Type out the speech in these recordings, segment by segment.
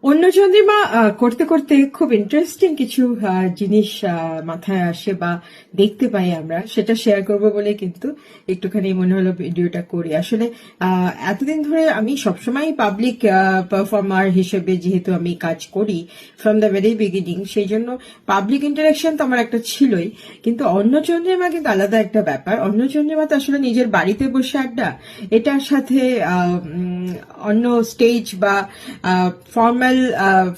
অন্য চন্দ্রিমা করতে করতে খুব ইন্টারেস্টিং কিছু জিনিস মাথায় আসে বা দেখতে পাই আমরা, সেটা শেয়ার করব বলে কিন্তু একটুখানি মনে হলো ভিডিওটা করি। আসলে এতদিন ধরে আমি সবসময় পাবলিক পারফর্মার হিসেবে যেহেতু আমি কাজ করি ফ্রম দ্য ভেরি বিগিনিং, সেই জন্য পাবলিক ইন্টারাকশন তো আমার একটা ছিলই। কিন্তু অন্য চন্দ্রিমা কিন্তু আলাদা একটা ব্যাপার। অন্য চন্দ্রিমা তো আসলে নিজের বাড়িতে বসে আড্ডা, এটার সাথে অন্য স্টেজ বা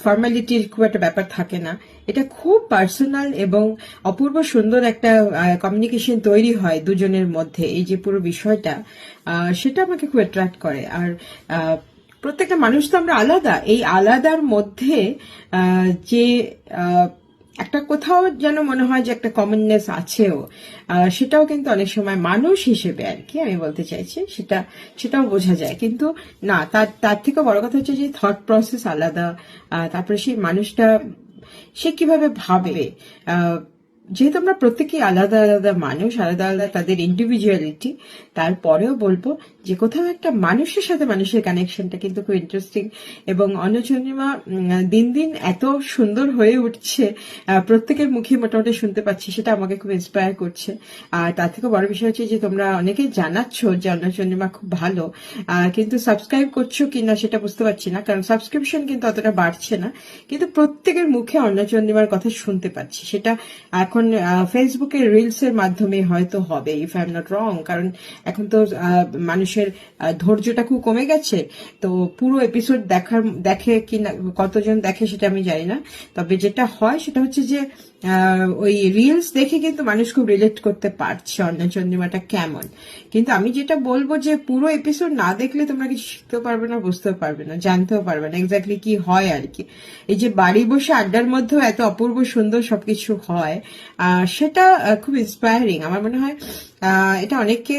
ফর্মালিটির খুব একটা ব্যাপার থাকে না। এটা খুব পার্সোনাল এবং অপূর্ব সুন্দর একটা কমিউনিকেশন তৈরি হয় দুজনের মধ্যে। এই যে পুরো বিষয়টা, সেটা আমাকে খুব অ্যাট্রাক্ট করে। আর প্রত্যেকটা মানুষ তো আমরা আলাদা, এই আলাদার মধ্যে যে একটা কোথাও যেন মনে হয় যে একটা কমননেস আছেও, সেটাও কিন্তু অনেক সময় মানুষ হিসেবে আর কি আমি বলতে চাইছি, সেটাও বোঝা যায়। কিন্তু না, তার থেকে বড় কথা হচ্ছে যে থট প্রসেস আলাদা। তারপরে সেই মানুষটা সে কিভাবে ভাবে, যেহেতু আমরা প্রত্যেকেই আলাদা আলাদা মানুষ, আলাদা আলাদা তাদের ইন্ডিভিজুয়ালিটি, তারপরেও বলবো যে কোথাও একটা মানুষের সাথে মানুষের কানেকশনটা কিন্তু খুব ইন্টারেস্টিং। এবং অন্য চন্দ্রিমা দিন দিন এত সুন্দর হয়ে উঠছে, প্রত্যেকের মুখে মোটামুটি শুনতে পাচ্ছি, সেটা আমাকে খুব ইন্সপায়ার করছে। আর তার থেকে বড় বিষয় হচ্ছে যে তোমরা অনেকেই জানাচ্ছ যে অন্য চন্দ্রিমা খুব ভালো, কিন্তু সাবস্ক্রাইব করছো কিনা সেটা বুঝতে পারছি না, কারণ সাবস্ক্রিপশন কিন্তু অতটা বাড়ছে না। কিন্তু প্রত্যেকের মুখে অন্য চন্দ্রিমার কথা শুনতে পাচ্ছি, সেটা এখন ফেসবুকে রিলস এর মাধ্যমে হয়তো হবে, if I am not wrong. কারণ এখন তো মানুষের ধৈর্যটা খুব কমে গেছে, তো পুরো এপিসোড দেখে কি না, কতজন দেখে সেটা আমি জানি না। তবে যেটা হয় সেটা হচ্ছে যে ওই রিলস দেখে কিন্তু মানুষ খুব রিলেট করতে পারছে অন্য চন্দ্রিমাটা কেমন। কিন্তু আমি যেটা বলবো যে পুরো এপিসোড না দেখলে তোমরা কিছু শিখতেও পারবে না, বুঝতেও পারবে না, জানতেও পারবে না এক্স্যাক্টলি কি হয় আর কি। এই যে বাড়ি বসে আড্ডার মধ্যেও এত অপূর্ব সুন্দর সবকিছু হয়, সেটা খুব ইন্সপায়ারিং। আমার মনে হয় এটা অনেককে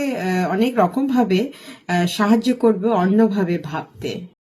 অনেক রকম ভাবে সাহায্য করবে অন্যভাবে ভাবতে।